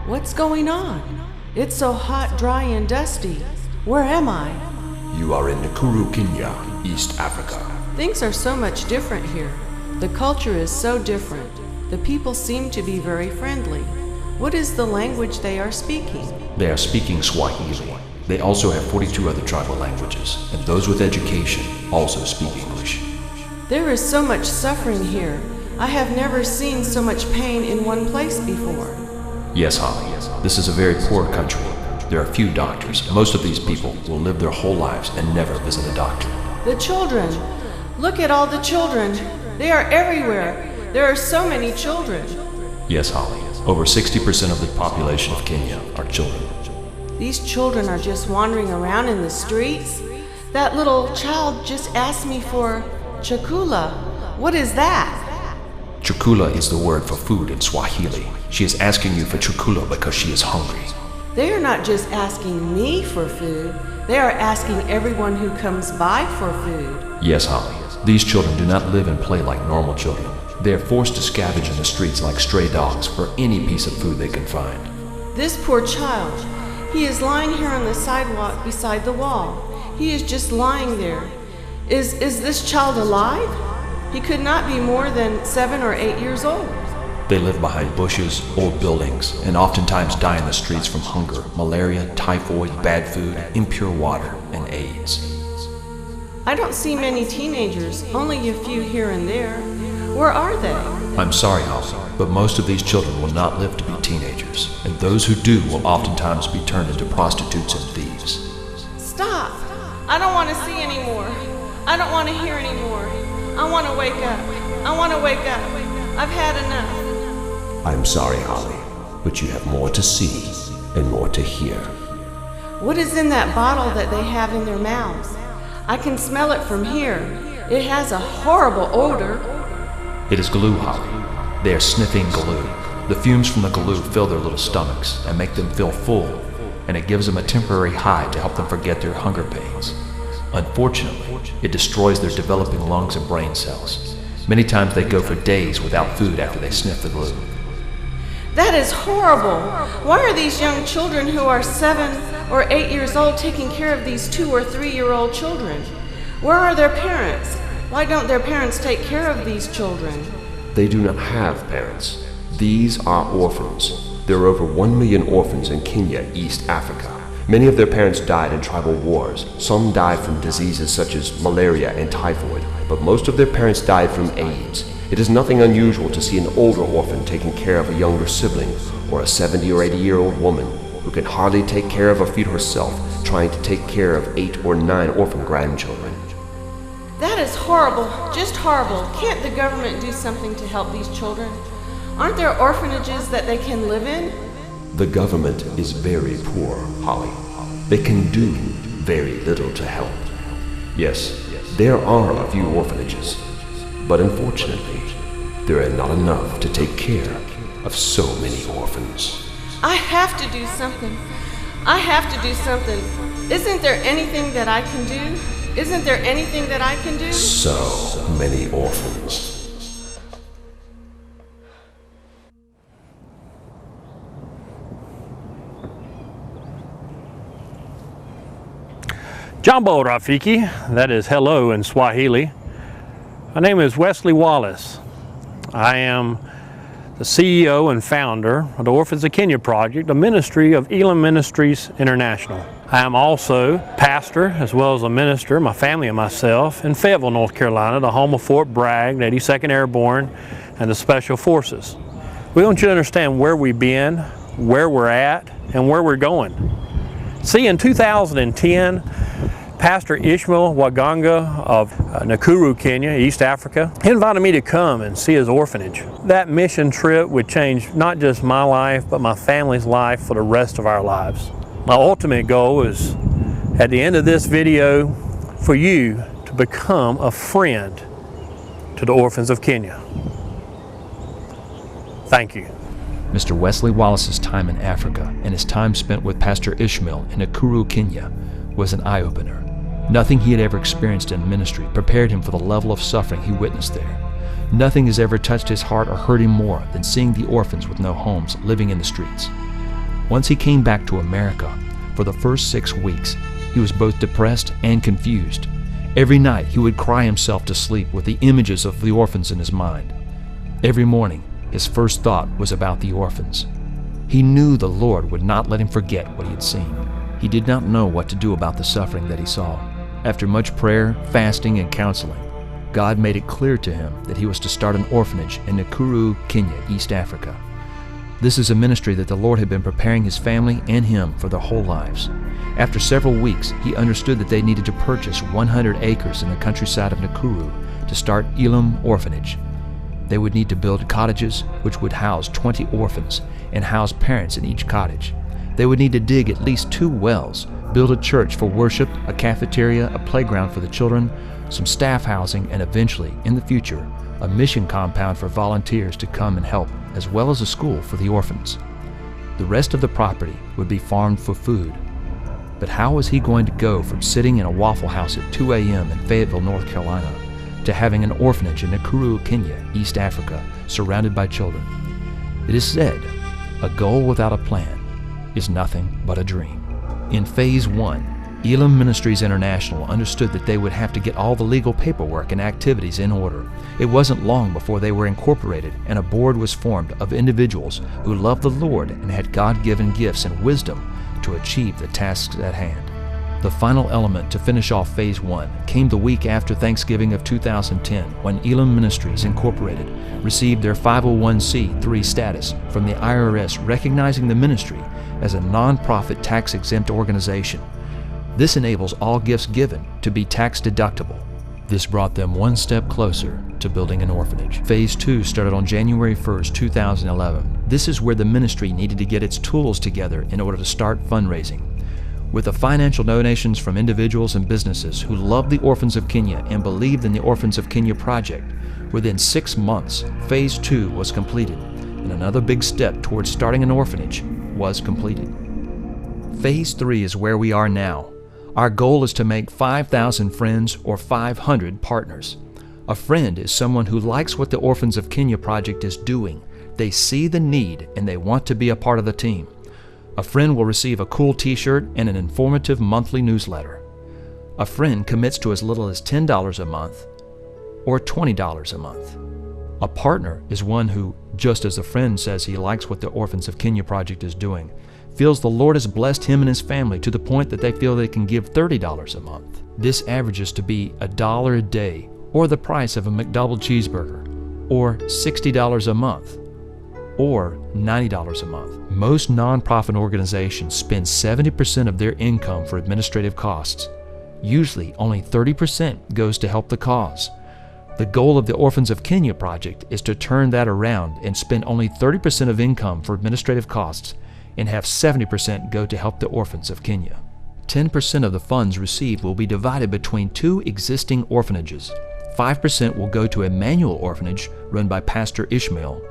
What's going on? It's so hot, dry, and dusty. Where am I? You are in Nakuru, Kenya, East Africa. Things are so much different here. The culture is so different. The people seem to be very friendly. What is the language they are speaking? They are speaking Swahili. They also have 42 other tribal languages, and those with education also speak English. There is so much suffering here. I have never seen so much pain in one place before. Yes, Holly. This is a very poor country. There are few doctors. Most of these people will live their whole lives and never visit a doctor. The children. Look at all the children. They are everywhere. There are so many children. Yes, Holly. Over 60% of the population of Kenya are children. These children are just wandering around in the streets. That little child just asked me for chakula. What is that? Chakula is the word for food in Swahili. She is asking you for chakula because she is hungry. They are not just asking me for food. They are asking everyone who comes by for food. Yes, Holly. These children do not live and play like normal children. They are forced to scavenge in the streets like stray dogs for any piece of food they can find. This poor child, he is lying here on the sidewalk beside the wall. He is just lying there. Is this child alive? He could not be more than 7 or 8 years old. They live behind bushes, old buildings, and oftentimes die in the streets from hunger, malaria, typhoid, bad food, impure water, and AIDS. I don't see many teenagers, only a few here and there. Where are they? I'm sorry, Holly, but most of these children will not live to be teenagers, and those who do will oftentimes be turned into prostitutes and thieves. Stop! I don't want to see anymore. I don't want to hear anymore. I want to wake up. I want to wake up. I've had enough. I'm sorry, Holly, but you have more to see and more to hear. What is in that bottle that they have in their mouths? I can smell it from here. It has a horrible odor. It is glue, Holly. They are sniffing glue. The fumes from the glue fill their little stomachs and make them feel full, and it gives them a temporary high to help them forget their hunger pains. Unfortunately, it destroys their developing lungs and brain cells. Many times they go for days without food after they sniff the glue. That is horrible. Why are these young children who are 7 or 8 years old taking care of these 2 or 3-year-old children? Where are their parents? Why don't their parents take care of these children? They do not have parents. These are orphans. There are over 1 million orphans in Kenya, East Africa. Many of their parents died in tribal wars. Some died from diseases such as malaria and typhoid, but most of their parents died from AIDS. It is nothing unusual to see an older orphan taking care of a younger sibling, or a 70 or 80-year-old woman who can hardly take care of her feet herself, trying to take care of 8 or 9 orphan grandchildren. That is horrible, just horrible. Can't the government do something to help these children? Aren't there orphanages that they can live in? The government is very poor, Holly. They can do very little to help. Yes, there are a few orphanages, but unfortunately, there are not enough to take care of so many orphans. I have to do something. I have to do something. Isn't there anything that I can do? Isn't there anything that I can do? So many orphans. Jambo Rafiki, that is hello in Swahili. My name is Wesley Wallace. I am the CEO and founder of the Orphans of Kenya Project, a ministry of Elam Ministries International. I am also pastor as well as a minister, my family and myself, in Fayetteville, North Carolina, the home of Fort Bragg, the 82nd Airborne, and the Special Forces. We want you to understand where we've been, where we're at, and where we're going. See, in 2010, Pastor Ishmael Waganga of Nakuru, Kenya, East Africa, he invited me to come and see his orphanage. That mission trip would change not just my life, but my family's life for the rest of our lives. My ultimate goal is, at the end of this video, for you to become a friend to the Orphans of Kenya. Thank you. Mr. Wesley Wallace's time in Africa and his time spent with Pastor Ishmael in Nakuru, Kenya was an eye-opener. Nothing he had ever experienced in ministry prepared him for the level of suffering he witnessed there. Nothing has ever touched his heart or hurt him more than seeing the orphans with no homes living in the streets. Once he came back to America, for the first 6 weeks, he was both depressed and confused. Every night he would cry himself to sleep with the images of the orphans in his mind. Every morning, his first thought was about the orphans. He knew the Lord would not let him forget what he had seen. He did not know what to do about the suffering that he saw. After much prayer, fasting, and counseling, God made it clear to him that he was to start an orphanage in Nakuru, Kenya, East Africa. This is a ministry that the Lord had been preparing his family and him for their whole lives. After several weeks, he understood that they needed to purchase 100 acres in the countryside of Nakuru to start Elim Orphanage. They would need to build cottages which would house 20 orphans and house parents in each cottage. They would need to dig at least 2 wells, build a church for worship, a cafeteria, a playground for the children, some staff housing, and eventually, in the future, a mission compound for volunteers to come and help, as well as a school for the orphans. The rest of the property would be farmed for food. But how was he going to go from sitting in a Waffle House at 2 a.m. in Fayetteville, North Carolina, to having an orphanage in Nakuru, Kenya, East Africa, surrounded by children? It is said, a goal without a plan is nothing but a dream. In Phase 1, Elim Ministries International understood that they would have to get all the legal paperwork and activities in order. It wasn't long before they were incorporated and a board was formed of individuals who loved the Lord and had God-given gifts and wisdom to achieve the tasks at hand. The final element to finish off Phase 1 came the week after Thanksgiving of 2010 when Elim Ministries Incorporated received their 501c3 status from the IRS, recognizing the ministry as a non-profit tax-exempt organization. This enables all gifts given to be tax-deductible. This brought them one step closer to building an orphanage. Phase 2 started on January 1st, 2011. This is where the ministry needed to get its tools together in order to start fundraising. With the financial donations from individuals and businesses who loved the Orphans of Kenya and believed in the Orphans of Kenya Project, within 6 months, Phase 2 was completed, and another big step towards starting an orphanage was completed. Phase 3 is where we are now. Our goal is to make 5,000 friends or 500 partners. A friend is someone who likes what the Orphans of Kenya Project is doing. They see the need and they want to be a part of the team. A friend will receive a cool t-shirt and an informative monthly newsletter. A friend commits to as little as $10 a month or $20 a month. A partner is one who, just as a friend says he likes what the Orphans of Kenya Project is doing, feels the Lord has blessed him and his family to the point that they feel they can give $30 a month. This averages to be $1 a day, or the price of a McDouble cheeseburger, or $60 a month, or $90 a month. Most nonprofit organizations spend 70% of their income for administrative costs. Usually, only 30% goes to help the cause. The goal of the Orphans of Kenya Project is to turn that around and spend only 30% of income for administrative costs and have 70% go to help the Orphans of Kenya. 10% of the funds received will be divided between 2 existing orphanages. 5% will go to Emmanuel Orphanage run by Pastor Ishmael.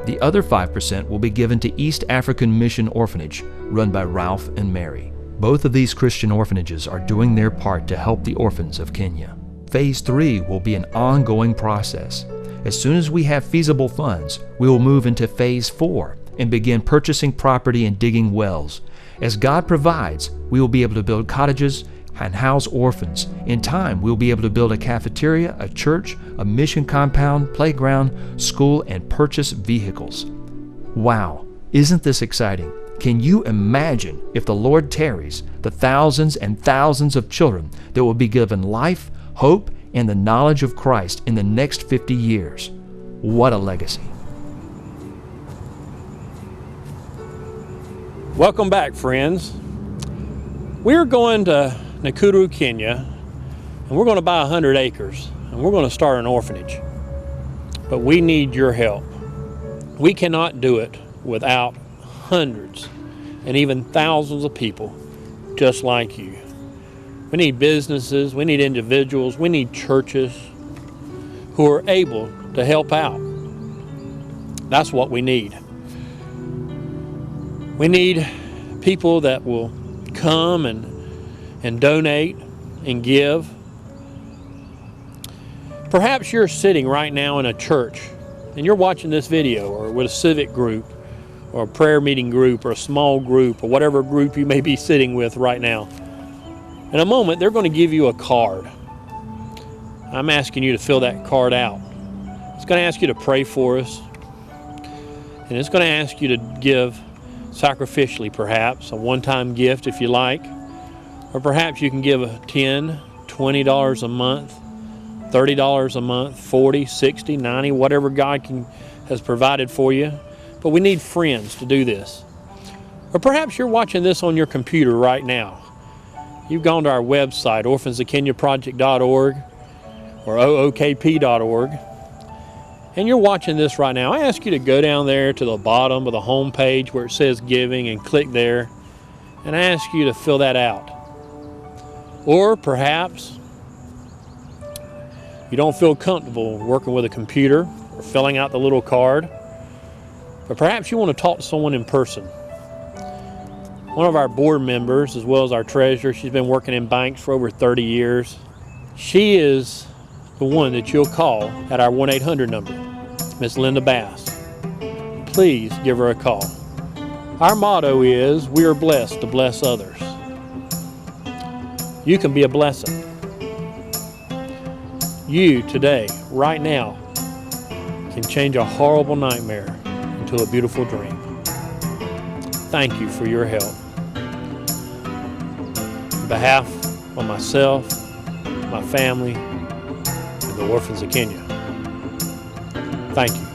The other 5% will be given to East African Mission Orphanage run by Ralph and Mary. Both of these Christian orphanages are doing their part to help the Orphans of Kenya. Phase 3 will be an ongoing process. As soon as we have feasible funds, we will move into Phase 4 and begin purchasing property and digging wells. As God provides, we will be able to build cottages and house orphans. In time, we will be able to build a cafeteria, a church, a mission compound, playground, school, and purchase vehicles. Wow, isn't this exciting? Can you imagine, if the Lord tarries, the thousands and thousands of children that will be given life, hope, and the knowledge of Christ in the next 50 years? What a legacy. Welcome back, friends. We're going to Nakuru, Kenya, and we're going to buy 100 acres, and we're going to start an orphanage. But we need your help. We cannot do it without hundreds and even thousands of people just like you. We need businesses, we need individuals, we need churches who are able to help out. That's what we need. We need people that will come and donate and give. Perhaps you're sitting right now in a church and you're watching this video, or with a civic group, or a prayer meeting group or a small group or whatever group you may be sitting with right now. In a moment, they're going to give you a card. I'm asking you to fill that card out. It's going to ask you to pray for us. And it's going to ask you to give sacrificially, perhaps, a one-time gift if you like. Or perhaps you can give a $10, $20 a month, $30 a month, 40, 60, 90, whatever God has provided for you. But we need friends to do this. Or perhaps you're watching this on your computer right now. You've gone to our website, orphansofkenyaproject.org or ookp.org, and you're watching this right now. I ask you to go down there to the bottom of the home page where it says giving and click there, and I ask you to fill that out. Or perhaps you don't feel comfortable working with a computer or filling out the little card, but perhaps you want to talk to someone in person. One of our board members, as well as our treasurer, she's been working in banks for over 30 years. She is the one that you'll call at our 1-800 number, Miss Linda Bass. Please give her a call. Our motto is, we are blessed to bless others. You can be a blessing. You today, right now, can change a horrible nightmare into a beautiful dream. Thank you for your help. On behalf of myself, my family, and the Orphans of Kenya, thank you.